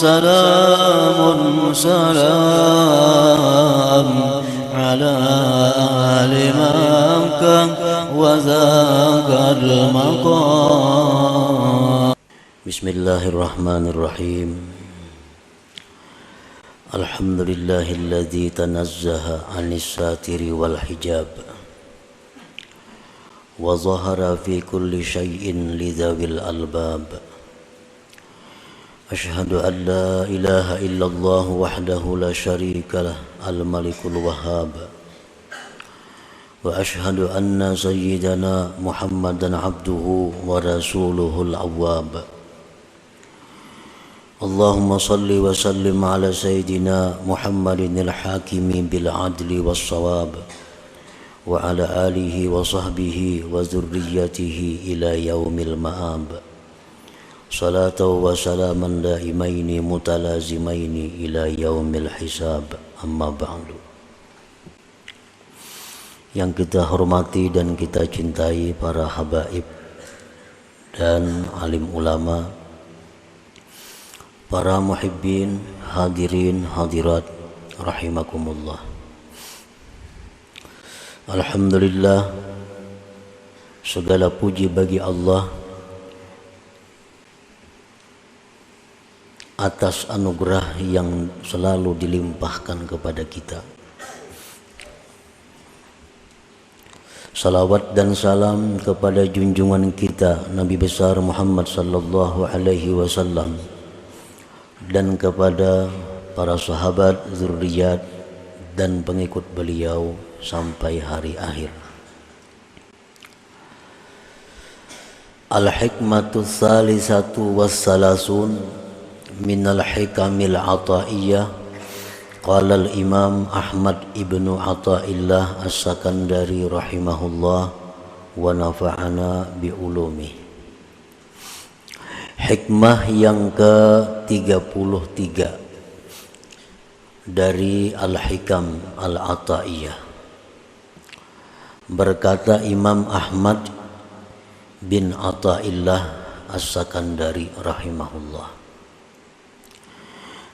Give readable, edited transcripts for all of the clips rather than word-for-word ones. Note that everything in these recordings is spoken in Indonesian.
سلام سلام على آل مكة وذاك المقام. بسم الله الرحمن الرحيم. الحمد لله الذي تنزه عن الساتر والحجاب وظهر في كل شيء لذوي الألباب. أشهد أن لا إله إلا الله وحده لا شريك له الملك الوهاب. وأشهد أن سيدنا محمدا عبده ورسوله الأواب. اللهم صل وسلم على سيدنا محمد الحاكم بالعدل والصواب وعلى آله وصحبه وذريته إلى يوم المآب. صلاة وسلاما دائمين متلازمين إلى يوم الحساب. أما بعد. Yang kita hormati dan kita cintai para habaib dan alim ulama, para muhibbin, hadirin, hadirat, rahimakumullah. Alhamdulillah, segala puji bagi Allah atas anugerah yang selalu dilimpahkan kepada kita. Salawat dan salam kepada junjungan kita Nabi besar Muhammad sallallahu alaihi wasallam dan kepada para sahabat, zuriat dan pengikut beliau sampai hari akhir. Al-hikmatu tsalisatu wassalasun minal hikamil ataiyah. Qala al-Imam Ahmad ibnu Athaillah As-Sakandari rahimahullah wa nafa'ana bi ulumi. Hikmah yang ke-33 dari Al-Hikam Al-Ataiyah. Berkata Imam Ahmad bin Athaillah As-Sakandari rahimahullah,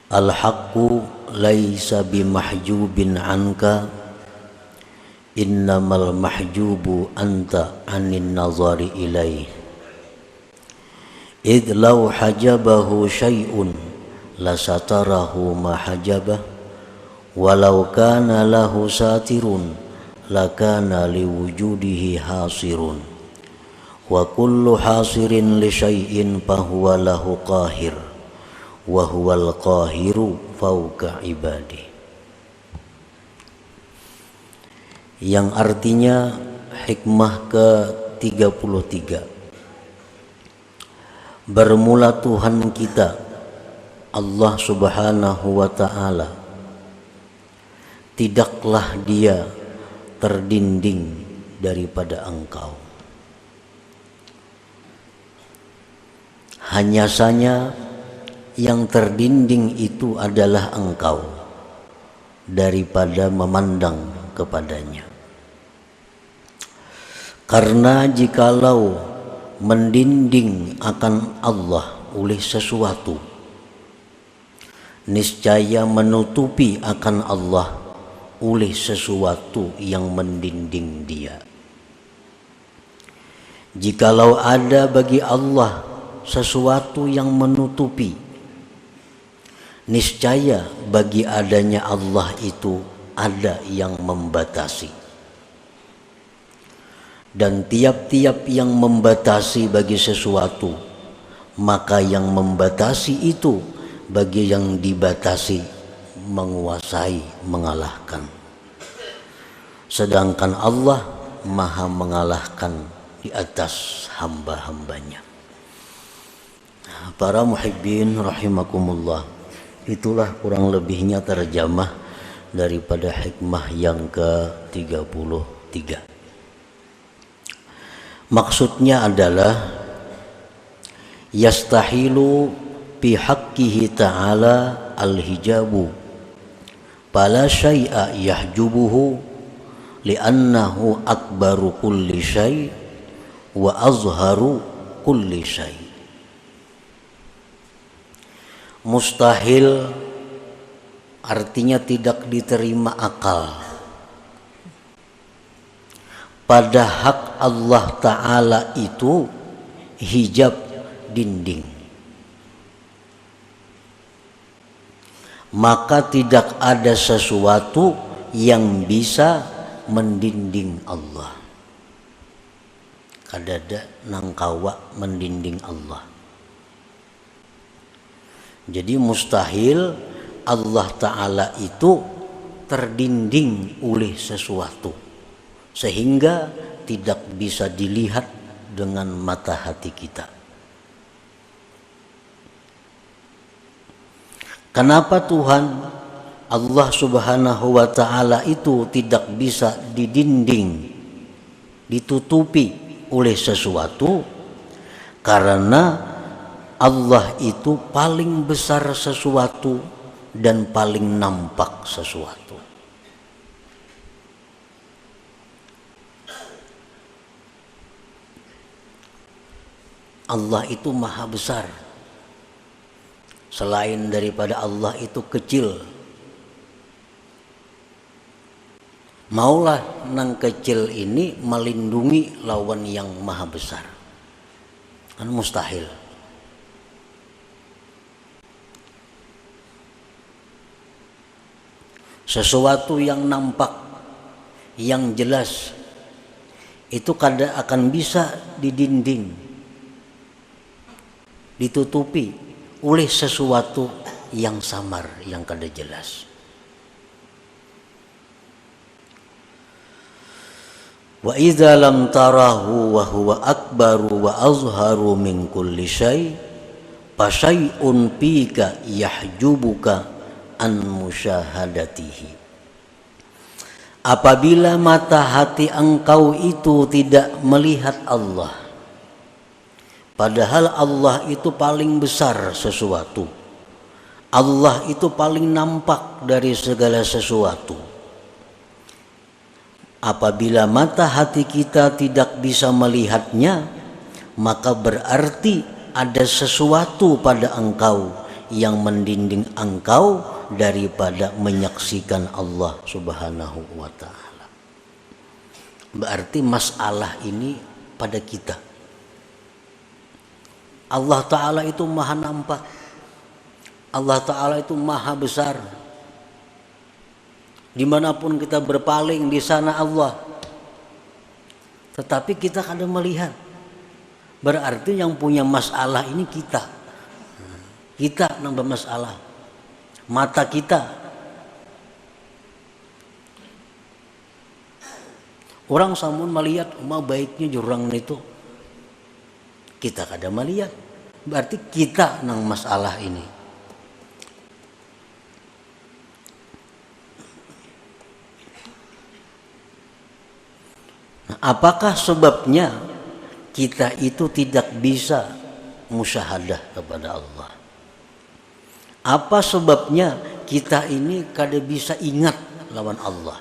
al-haqqu laisa bimahjubin anka, innamal mahjubu anta anin nazari ilaih. Idh law hajabahu syai'un lasatarahu ma hajabah, walau kana lahu satirun lakana liwujudihi hasirun, wa kullu hasirin li syai'in fahuwa lahu qahir, wa huwal qahiru fauqa ibadi. Yang artinya hikmah ke-33, bermula Tuhan kita Allah subhanahu wa ta'ala, tidaklah dia terdinding daripada engkau. Hanya saja yang terdinding itu adalah engkau daripada memandang kepadanya. Karena jikalau mendinding akan Allah oleh sesuatu, niscaya menutupi akan Allah oleh sesuatu yang mendinding dia. Jikalau ada bagi Allah sesuatu yang menutupi, niscaya bagi adanya Allah itu ada yang membatasi. Dan tiap-tiap yang membatasi bagi sesuatu, maka yang membatasi itu bagi yang dibatasi menguasai, mengalahkan. Sedangkan Allah maha mengalahkan di atas hamba-hambanya. Para muhibbin rahimakumullah, itulah kurang lebihnya terjemah daripada hikmah yang ke-33. Maksudnya adalah yastahilu fi haqqihi ta'ala al-hijabu fala syai'a yahjubuhu li'annahu akbaru kulli syai' wa azharu kulli syai'. Mustahil artinya tidak diterima akal. Pada hak Allah Ta'ala itu hijab dinding. Maka tidak ada sesuatu yang bisa mendinding Allah. Kadada nangkawa mendinding Allah. Jadi mustahil Allah Ta'ala itu terdinding oleh sesuatu sehingga tidak bisa dilihat dengan mata hati kita. Kenapa Tuhan Allah Subhanahu wa Ta'ala itu tidak bisa didinding, ditutupi oleh sesuatu? Karena Allah itu paling besar sesuatu dan paling nampak sesuatu. Allah itu maha besar. Selain daripada Allah itu kecil. Maulah nang kecil ini melindungi lawan yang maha besar. Kan mustahil. Sesuatu yang nampak, yang jelas, itu kada akan bisa didinding, ditutupi oleh sesuatu yang samar, yang kada jelas. Wa idza lam tarahu wa huwa akbaru wa azharu min kulli syai' fa syai'un fika yahjubuka an musyahadatihi. Apabila mata hati engkau itu tidak melihat Allah, padahal Allah itu paling besar sesuatu, Allah itu paling nampak dari segala sesuatu. Apabila mata hati kita tidak bisa melihatnya, maka berarti ada sesuatu pada engkau yang mendinding engkau daripada menyaksikan Allah Subhanahu wa Ta'ala. Berarti masalah ini pada kita. Allah Ta'ala itu maha nampak, Allah Ta'ala itu maha besar. Dimanapun kita berpaling, di sana Allah. Tetapi kita kadang melihat. Berarti yang punya masalah ini kita. Kita nambah masalah. Mata kita. Orang samun melihat mah baiknya jurang itu. Kita kadang melihat. Berarti kita nang masalah ini. Nah, apakah sebabnya kita itu tidak bisa musyahadah kepada Allah? Apa sebabnya kita ini kada bisa ingat lawan Allah?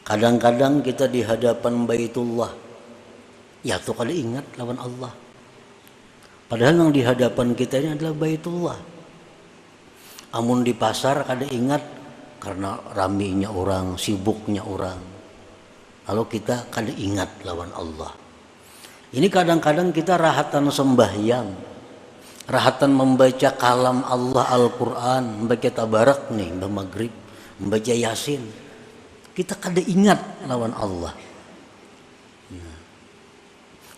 Kadang-kadang kita di hadapan Baitullah, ya tuh kada ingat lawan Allah. Padahal yang di hadapan kita ini adalah Baitullah. Amun di pasar kada ingat karena raminya orang, sibuknya orang. Lalu kita kada ingat lawan Allah. Ini kadang-kadang kita rahatan sembahyang, rahatan membaca kalam Allah Al-Quran, membaca tabarak nih, maghrib, membaca yasin. Kita kada ingat lawan Allah.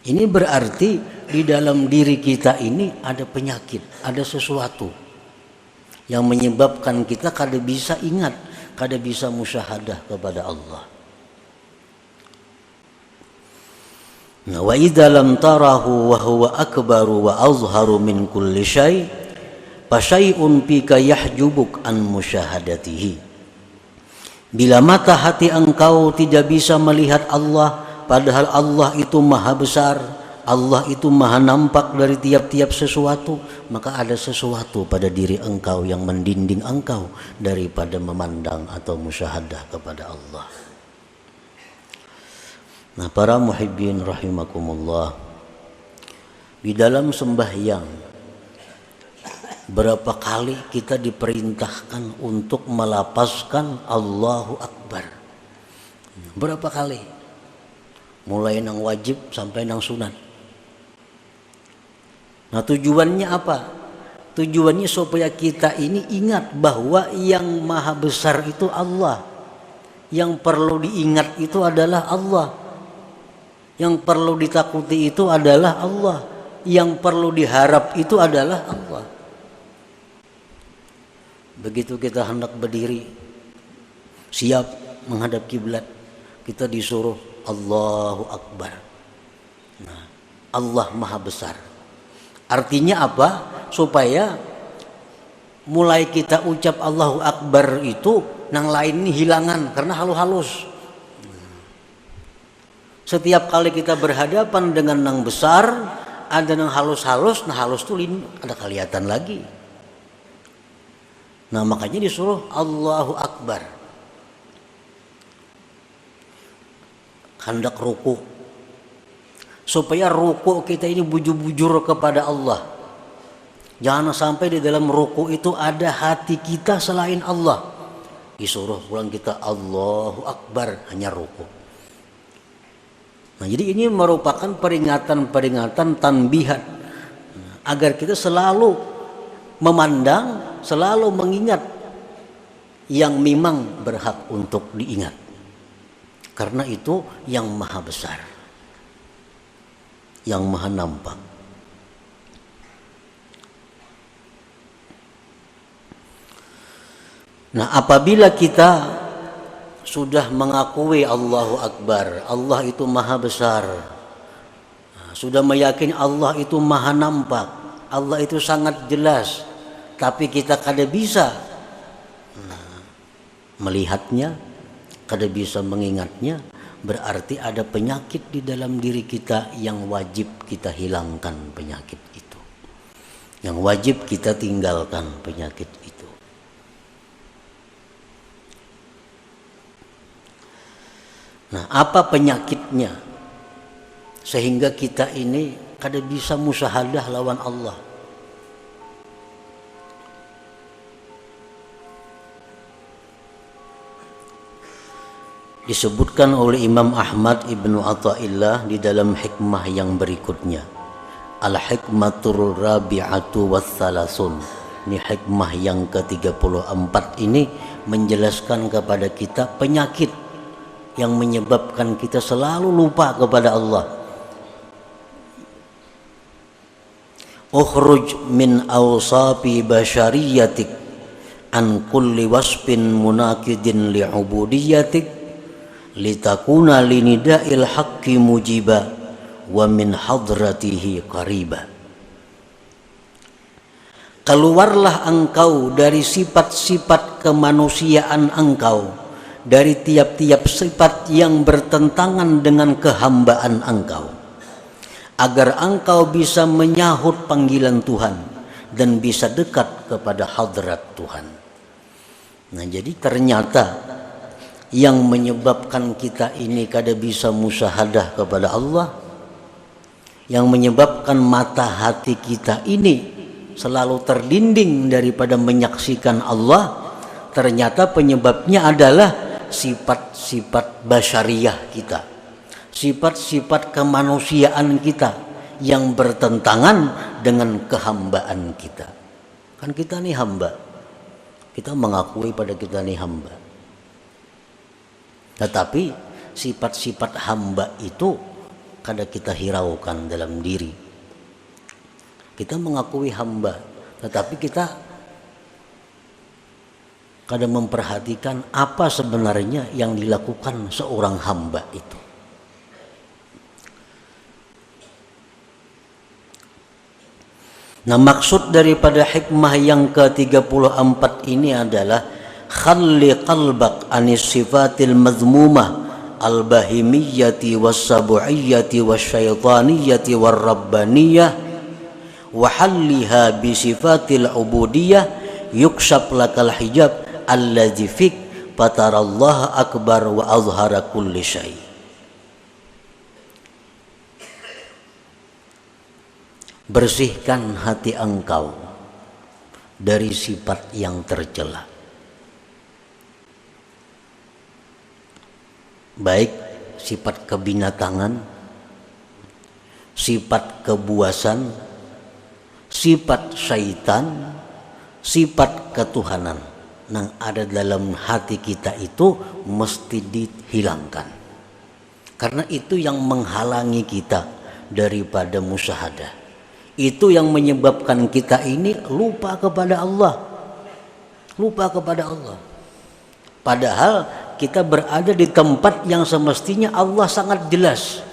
Ini berarti di dalam diri kita ini ada penyakit, ada sesuatu yang menyebabkan kita kada bisa ingat, kada bisa musyahadah kepada Allah. Nah, wa idza lam tarahu wa huwa akbaru wa azharu min kulli syai' fa syai'un fika yahjubuk an musyahadatihi. Bila mata hati engkau tidak bisa melihat Allah, padahal Allah itu maha besar, Allah itu maha nampak dari tiap-tiap sesuatu, maka ada sesuatu pada diri engkau yang mendinding engkau daripada memandang atau musyahadah kepada Allah. Nah, para muhibbin rahimakumullah, Di dalam sembahyang, berapa kali kita diperintahkan untuk melapazkan Allahu Akbar? Berapa kali? Mulai nang wajib sampai nang sunat. Nah, tujuannya apa? Tujuannya supaya kita ini ingat bahwa yang maha besar itu Allah. Yang perlu diingat itu adalah Allah. Yang perlu ditakuti itu adalah Allah. Yang perlu diharap itu adalah Allah. Begitu kita hendak berdiri, siap menghadap kiblat, kita disuruh Allahu Akbar. Nah, Allah maha besar. Artinya apa? Supaya mulai kita ucap Allahu Akbar itu, nang lain ini hilangan karena halus-halus. Setiap kali kita berhadapan dengan nang besar, ada nang halus-halus, nah halus tuh ada kelihatan lagi. Nah, makanya disuruh Allahu Akbar. Hendak ruku, supaya ruku kita ini bujur-bujur kepada Allah. Jangan sampai di dalam ruku itu ada hati kita selain Allah. Disuruh pulang kita Allahu Akbar, hanya ruku. Nah, jadi ini merupakan peringatan-peringatan tanbihat agar kita selalu memandang, selalu mengingat yang memang berhak untuk diingat. Karena itu yang maha besar, yang maha nampak. Nah, apabila kita sudah mengakui Allahu Akbar, Allah itu maha besar, sudah meyakini Allah itu maha nampak, Allah itu sangat jelas, tapi kita kada bisa melihatnya, kada bisa mengingatnya, berarti ada penyakit di dalam diri kita yang wajib kita hilangkan penyakit itu, yang wajib kita tinggalkan penyakit itu. Nah, apa penyakitnya sehingga kita ini kada bisa musyahadah lawan Allah? Disebutkan oleh Imam Ahmad Ibnu Athaillah di dalam hikmah yang berikutnya. Al-hikmatur rabi'atu wassalasun. Ini hikmah yang ke-34 ini menjelaskan kepada kita penyakit yang menyebabkan kita selalu lupa kepada Allah. Ukhruj min awsafi basyariyatik an kulli wasfin munakidin li'ubudiyatik litakuna linida'il haqqi mujiba wa min hadratihi qariba. Keluarlah engkau dari sifat-sifat kemanusiaan engkau, dari tiap-tiap sifat yang bertentangan dengan kehambaan engkau, agar engkau bisa menyahut panggilan Tuhan dan bisa dekat kepada hadrat Tuhan. Nah, jadi ternyata yang menyebabkan kita ini kada bisa musyahadah kepada Allah, yang menyebabkan mata hati kita ini selalu terdinding daripada menyaksikan Allah, ternyata penyebabnya adalah sifat-sifat basyariah kita, sifat-sifat kemanusiaan kita yang bertentangan dengan kehambaan kita. Kan kita nih hamba, kita mengakui pada kita nih hamba, tetapi sifat-sifat hamba itu kada kita hiraukan dalam diri. Kita mengakui hamba, tetapi kita kada memperhatikan apa sebenarnya yang dilakukan seorang hamba itu. Nah, maksud daripada hikmah yang ke-34 ini adalah khalli qalbak anis sifatil madhmumah al-bahimiyyati was-sabu'iyyati wasyaitaniyati war-rabbaniyah wa halliha bi sifatil ubudiyah yukshaf lakal hijab alladzi fik fatarallaha akbar wa azhara kulli syai. bersihkan hati engkau dari sifat yang tercela, baik sifat kebinatangan, sifat kebuasan, sifat syaitan, sifat ketuhanan yang ada dalam hati kita itu mesti dihilangkan, karena itu yang menghalangi kita daripada musyahadah. Itu yang menyebabkan kita ini lupa kepada Allah. Lupa kepada Allah. Padahal kita berada di tempat yang semestinya Allah sangat jelas.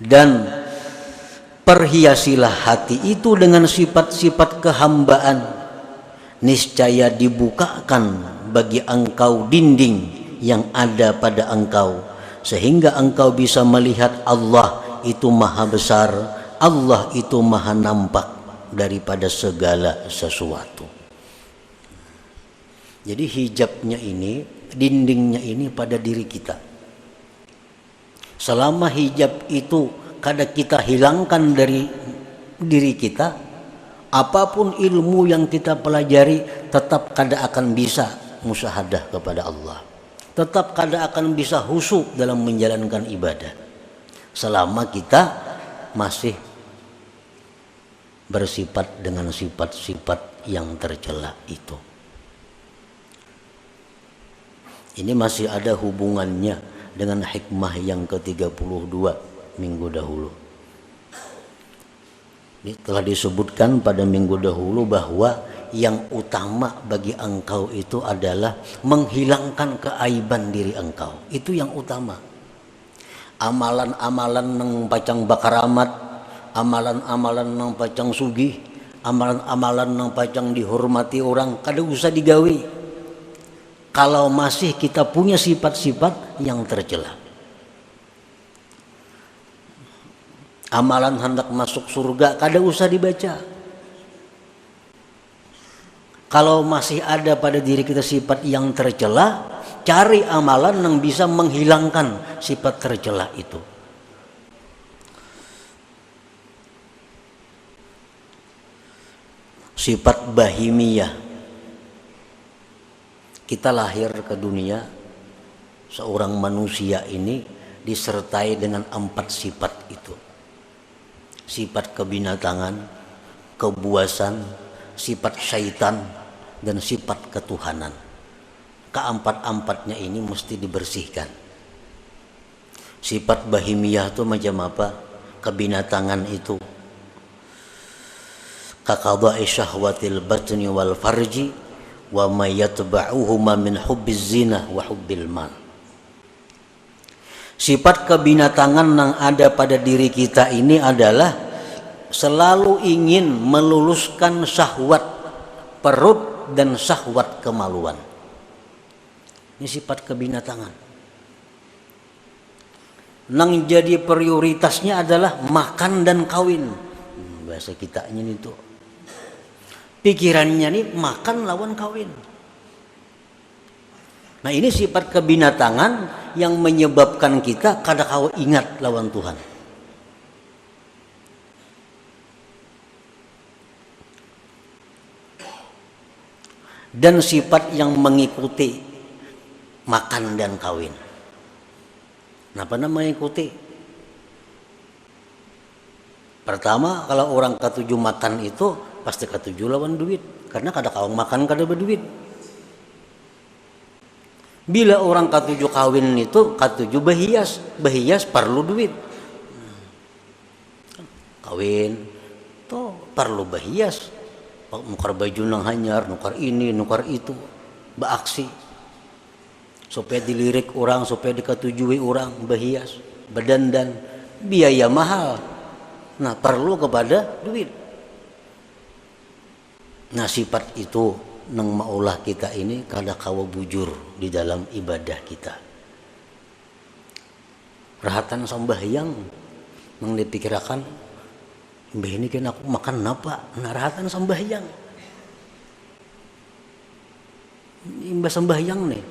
Dan perhiasilah hati itu dengan sifat-sifat kehambaan. Niscaya dibukakan bagi engkau dinding yang ada pada engkau, sehingga engkau bisa melihat Allah itu maha besar, Allah itu maha nampak daripada segala sesuatu. Jadi hijabnya ini, dindingnya ini pada diri kita. Selama hijab itu kada kita hilangkan dari diri kita, apapun ilmu yang kita pelajari tetap kada akan bisa musyahadah kepada Allah. Tetap kada akan bisa khusyuk dalam menjalankan ibadah selama kita masih bersifat dengan sifat-sifat yang tercela itu. Ini masih ada hubungannya dengan hikmah yang ke-32 minggu dahulu. Ini telah disebutkan pada minggu dahulu bahwa yang utama bagi engkau itu adalah menghilangkan keaiban diri engkau. Itu yang utama. Amalan-amalan nang pacang bakaramat, amalan-amalan nang pacang sugih, amalan-amalan nang pacang dihormati orang, kada usah digawi kalau masih kita punya sifat-sifat yang tercela. Amalan hendak masuk surga kada usah dibaca. Kalau masih ada pada diri kita sifat yang tercela, cari amalan yang bisa menghilangkan sifat tercela itu. Sifat bahimiyah. Kita lahir ke dunia, seorang manusia ini disertai dengan 4 sifat itu. Sifat kebinatangan, kebuasan, sifat syaitan, dan sifat ketuhanan. Keempat-empatnya ini mesti dibersihkan. Sifat bahimiyah itu macam apa? Kebinatangan itu kaqada'i syahwatil batni wal farji wa ma yatba'uhuma min hubbiz zina wa hubbil mal. Sifat kebinatangan yang ada pada diri kita ini adalah selalu ingin meluluskan syahwat perut dan syahwat kemaluan. Ini sifat kebinatangan. Nang jadi prioritasnya adalah makan dan kawin. Bahasa kitanya itu. Pikirannya nih makan lawan kawin. Nah ini sifat kebinatangan yang menyebabkan kita kada kawa ingat lawan Tuhan. Dan sifat yang mengikuti makan dan kawin. Kenapa namanya mengikuti? Pertama, kalau orang ketujuh makan itu pasti ketujuh lawan duit, karena kada kawang makan kada berduit. Bila orang ketujuh kawin itu ketujuh berhias, berhias perlu duit. Kawin tuh perlu berhias. Nukar baju nang hanyar, nukar ini, nukar itu, beraksi supaya dilirik orang, supaya diketujui orang, berhias, berdandan, biaya mahal. Nah perlu kepada duit. Nah sifat itu nang maulah kita ini kada kawa bujur di dalam ibadah kita. Rahatan sambahyang nang dipikirkan, mbah ini kan aku makan apa? Narahatan sembahyang. Imbas sembahyang nih.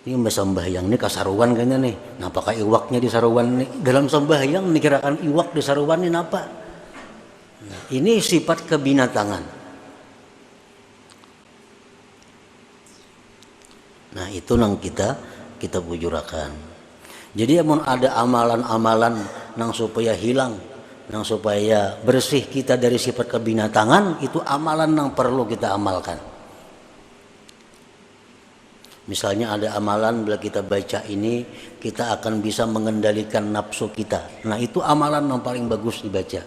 Ini mbak sembahyang ini kasaruan kayaknya nih. Napa kayak iwaknya di saruan nih? Dalam sembahyang dikirakan iwak di saruan ini napa? Nah, ini sifat kebinatangan. Nah itu nang kita bujurakan. Jadi amun ada amalan-amalan nang supaya hilang, nang supaya bersih kita dari sifat kebinatangan, itu amalan nang perlu kita amalkan. Misalnya ada amalan bila kita baca ini kita akan bisa mengendalikan nafsu kita. Nah itu amalan yang paling bagus dibaca.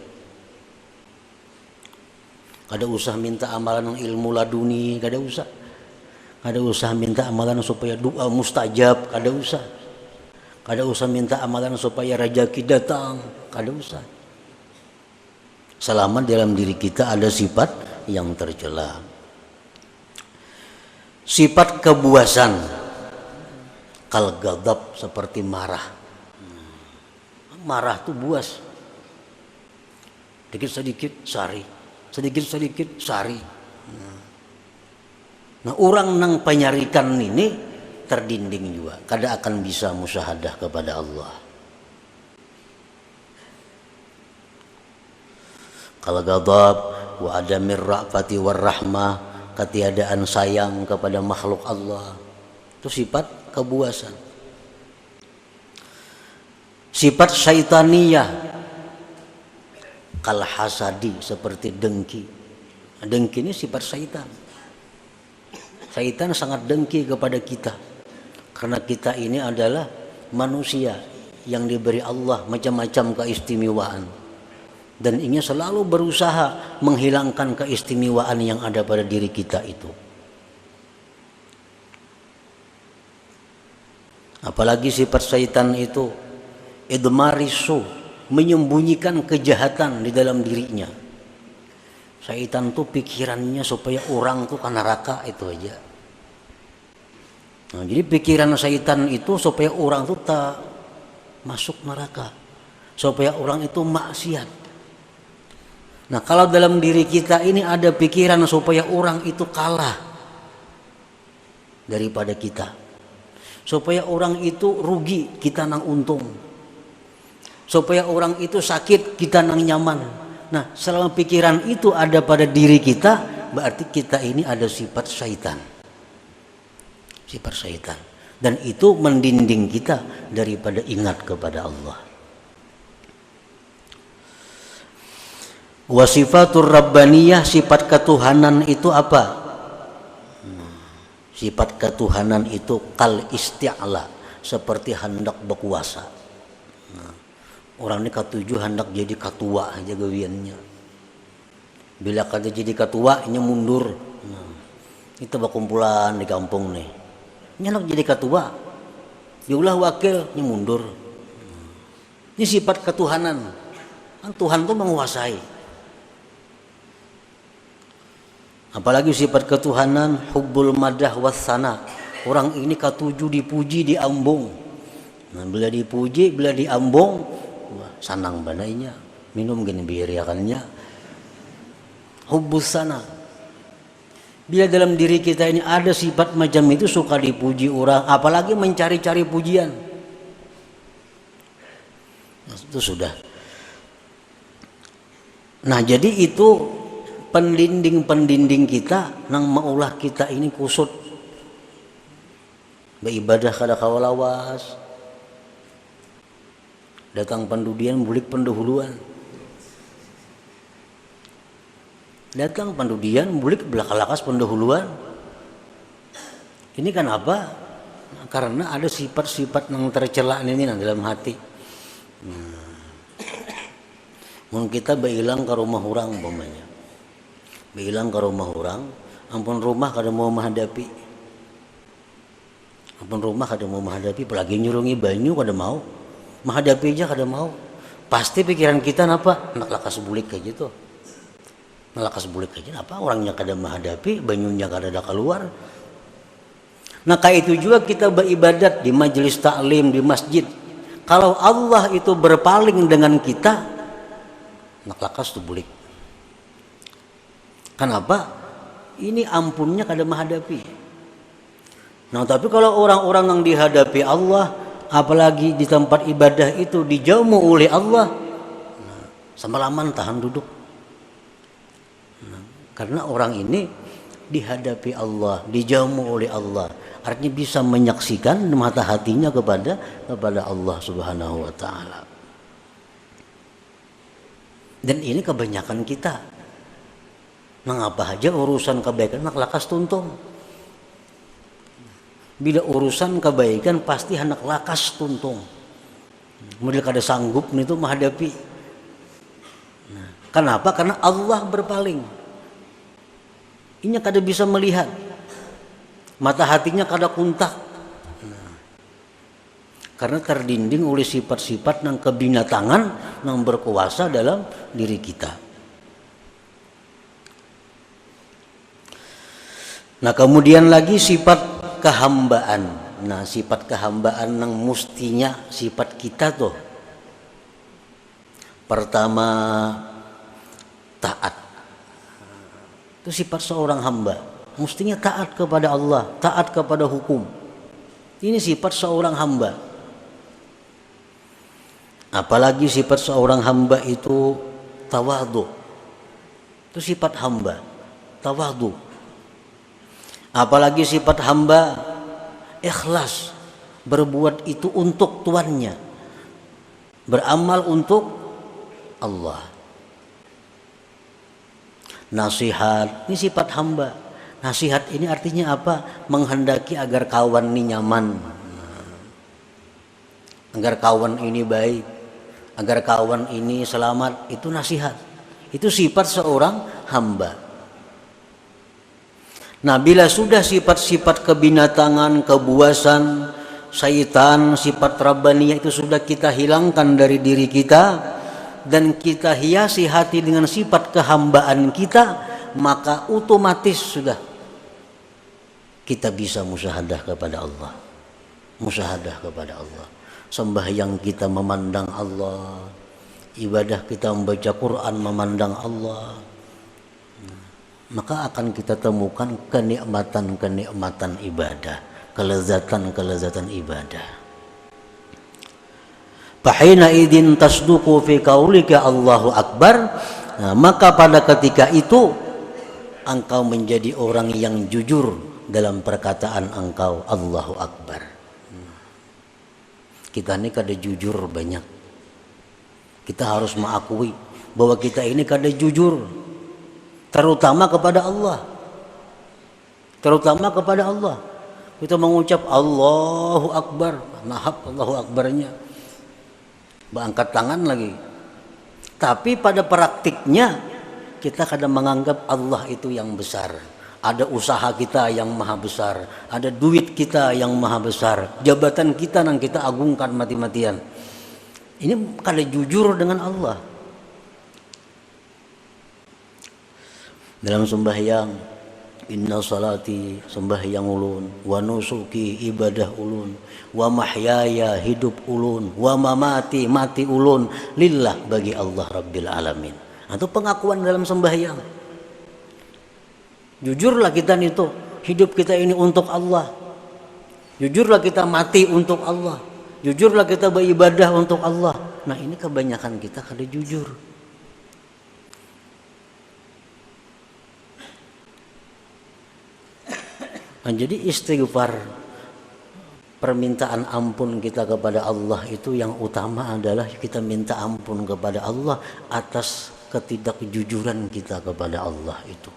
Kada usah minta amalan yang ilmu laduni, kada usah. Kada usah minta amalan supaya doa mustajab, kada usah. Kada usah minta amalan supaya rezeki datang, kada usah. Selama dalam diri kita ada sifat yang tercela. Sifat kebuasan, kal ghadab seperti marah. Marah tuh buas. Sedikit-sedikit sari, sedikit-sedikit sari. Nah orang nang penyarikan ini terdinding juga, kada akan bisa musyahadah kepada Allah. Kal ghadab wa adamir ra'fati war rahmah, ketiadaan sayang kepada makhluk Allah, itu sifat kebuasan. Sifat syaitaniyah, kal hasadi seperti dengki. Dengki ini sifat syaitan. Syaitan sangat dengki kepada kita karena kita ini adalah manusia yang diberi Allah macam-macam keistimewaan. Dan ingin selalu berusaha menghilangkan keistimewaan yang ada pada diri kita itu. Apalagi sifat syaitan itu idmarisu, menyembunyikan kejahatan di dalam dirinya. Syaitan tuh pikirannya supaya orang tuh ke neraka itu aja. Nah, jadi pikiran syaitan itu supaya orang tuh tak masuk neraka, supaya orang itu maksiat. Nah kalau dalam diri kita ini ada pikiran supaya orang itu kalah daripada kita, supaya orang itu rugi kita nang untung, supaya orang itu sakit kita nang nyaman. Nah selama pikiran itu ada pada diri kita, berarti kita ini ada sifat syaitan. Sifat syaitan. Dan itu mendinding kita daripada ingat kepada Allah. Wasifatur rabbaniyah, sifat ketuhanan itu apa? Sifat ketuhanan itu kal isti'la, seperti hendak berkuasa. Orang ini ketujuh hendak jadi ketua aja gawiannya. Bila kada jadi ketua, ini mundur. Kita berkumpulan di kampung nih. Ini hendak jadi ketua, diulah wakil, ini mundur. Ini sifat ketuhanan. Tuhan itu menguasai. Apalagi sifat ketuhanan hubbul madah wassana. Orang ini ketujuh dipuji, diambung. Nah, bila dipuji, bila diambung, wah, sanang banainya. Minum gini biriakannya. Hubbus sana. Bila dalam diri kita ini ada sifat macam itu, suka dipuji orang, apalagi mencari-cari pujian. Nah, itu sudah. Nah, jadi itu pendinding-pendinding kita nang maulah kita ini kusut beribadah kada kawalawas, datang pendudian bulik pendahuluan, datang pendudian bulik belakalakas pendahuluan. Ini kan apa? Karena ada sifat-sifat yang tercela ini dalam hati. Mungkin kita berhilang ke rumah orang umpamanya. Bilang ke rumah orang, ampun rumah kada mau menghadapi, ampun rumah kada mau menghadapi, apalagi nyurungi banyu kada mau, menghadapi aja kada mau. Pasti pikiran kita napa? Nak lakas bulik kayak gitu, nak lakas bulik aja, napa orangnya kada menghadapi, banyunya kada ada keluar. Nah kayak itu juga kita beribadat di majelis taklim di masjid. Kalau Allah itu berpaling dengan kita, nak lakas tu bulik. Kenapa? Ini ampunnya kada menghadapi. Nah, tapi kalau orang-orang yang dihadapi Allah, apalagi di tempat ibadah itu dijamu oleh Allah, nah, semalaman tahan duduk. Nah, karena orang ini dihadapi Allah, dijamu oleh Allah, artinya bisa menyaksikan mata hatinya kepada Allah Subhanahu wa taala. Dan ini kebanyakan kita. Mengapa aja urusan kebaikan nak lakas tuntung. Bila urusan kebaikan pasti hendak lakas tuntung. Kemudian kada sanggup itu menghadapi. Nah, kenapa? Karena Allah berpaling. Ini kada bisa melihat. Mata hatinya kada kuntak. Nah, karena terdinding oleh sifat-sifat yang kebinatangan yang berkuasa dalam diri kita. Nah, kemudian lagi sifat kehambaan. Nah, sifat kehambaan yang mustinya sifat kita tuh. Pertama, taat. Itu sifat seorang hamba. Mustinya taat kepada Allah, taat kepada hukum. Ini sifat seorang hamba. Apalagi sifat seorang hamba itu tawadhu. Itu sifat hamba, tawadhu. Apalagi sifat hamba ikhlas, berbuat itu untuk tuannya, beramal untuk Allah. Nasihat, ini sifat hamba. Nasihat ini artinya apa? Menghendaki agar kawan ini nyaman, agar kawan ini baik, agar kawan ini selamat. Itu nasihat. Itu sifat seorang hamba. Nah, bila sudah sifat-sifat kebinatangan, kebuasan, syaitan, sifat rabbaniyah itu sudah kita hilangkan dari diri kita dan kita hiasi hati dengan sifat kehambaan kita, maka otomatis sudah kita bisa musyahadah kepada Allah. Musyahadah kepada Allah. Sembahyang kita memandang Allah, ibadah kita membaca Quran memandang Allah. Maka akan kita temukan kenikmatan-kenikmatan ibadah, kelezatan-kelezatan ibadah. Fahina idin tasduqu fi qaulika Allahu Akbar. Nah, maka pada ketika itu engkau menjadi orang yang jujur dalam perkataan engkau Allahu Akbar. Kita ini kada jujur banyak. Kita harus mengakui bahwa kita ini kada jujur. Terutama kepada Allah. Terutama kepada Allah. Kita mengucap Allahu Akbar. Nahap Allahu Akbarnya. Angkat tangan lagi. Tapi pada praktiknya kita kadang menganggap Allah itu yang besar. Ada usaha kita yang maha besar. Ada duit kita yang maha besar. Jabatan kita yang kita agungkan mati-matian. Ini kada jujur dengan Allah. Dalam sembahyang, inna salati, sembahyang ulun, wa nusuki, ibadah ulun, wa mahyaya, hidup ulun, wa mamati, mati ulun, lillah, bagi Allah Rabbil Alamin. Itu pengakuan dalam sembahyang. Jujurlah kita itu, hidup kita ini untuk Allah. Jujurlah kita mati untuk Allah. Jujurlah kita beribadah untuk Allah. Nah, ini kebanyakan kita kada jujur. Nah, jadi istighfar, permintaan ampun kita kepada Allah itu yang utama adalah kita minta ampun kepada Allah atas ketidakjujuran kita kepada Allah itu.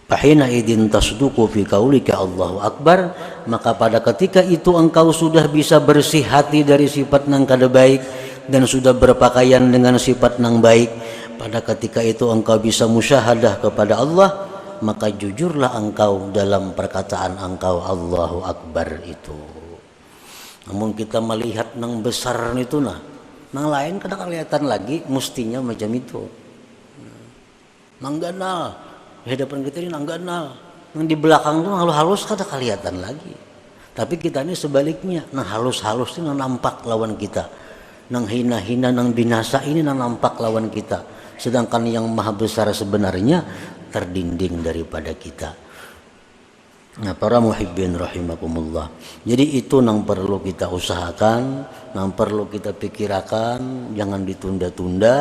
Fahina idin tasduqu fi qaulika Allahu Akbar, maka pada ketika itu engkau sudah bisa bersih hati dari sifat yang kada baik dan sudah berpakaian dengan sifat yang baik. Pada ketika itu engkau bisa musyahadah kepada Allah, maka jujurlah engkau dalam perkataan engkau Allahu Akbar itu. Namun kita melihat nang besar itu nang lain kada kelihatan lagi, mestinya macam itu. Nang ganal, hadapan kita ini nang ganal, nang di belakang tuh halus-halus kada kelihatan lagi. Tapi kita ini sebaliknya, nang halus-halus itu nang nampak lawan kita. Nang hina-hina, nang binasa ini nang nampak lawan kita. sedangkan yang maha besar sebenarnya terdinding daripada kita. Nah, para muhibbin rahimakumullah. Jadi itu yang perlu kita usahakan, yang perlu kita pikirkan, jangan ditunda-tunda.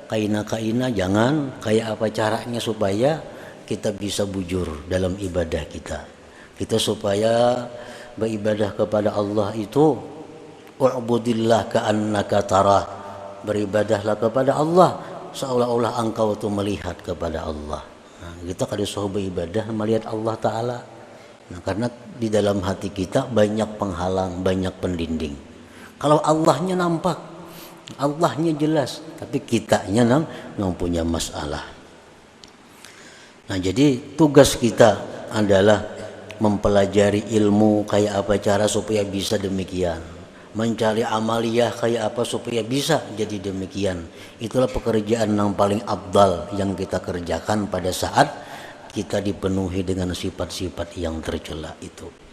Kaina-kaina jangan, kayak apa caranya supaya kita bisa bujur dalam ibadah kita. Kita supaya beribadah kepada Allah itu u'budillah ka'annaka tarah. Beribadahlah kepada Allah seolah-olah engkau itu melihat kepada Allah. Nah, kita kalau disuruh beribadah melihat Allah Ta'ala. Nah, karena di dalam hati kita banyak penghalang, banyak pendinding. Kalau Allahnya nampak, Allahnya jelas, tapi kitanya yang punya masalah. Nah, jadi tugas kita adalah mempelajari ilmu kayak apa cara supaya bisa demikian, mencari amaliyah kayak apa supaya bisa jadi demikian. Itulah pekerjaan yang paling afdal yang kita kerjakan pada saat kita dipenuhi dengan sifat-sifat yang tercela itu.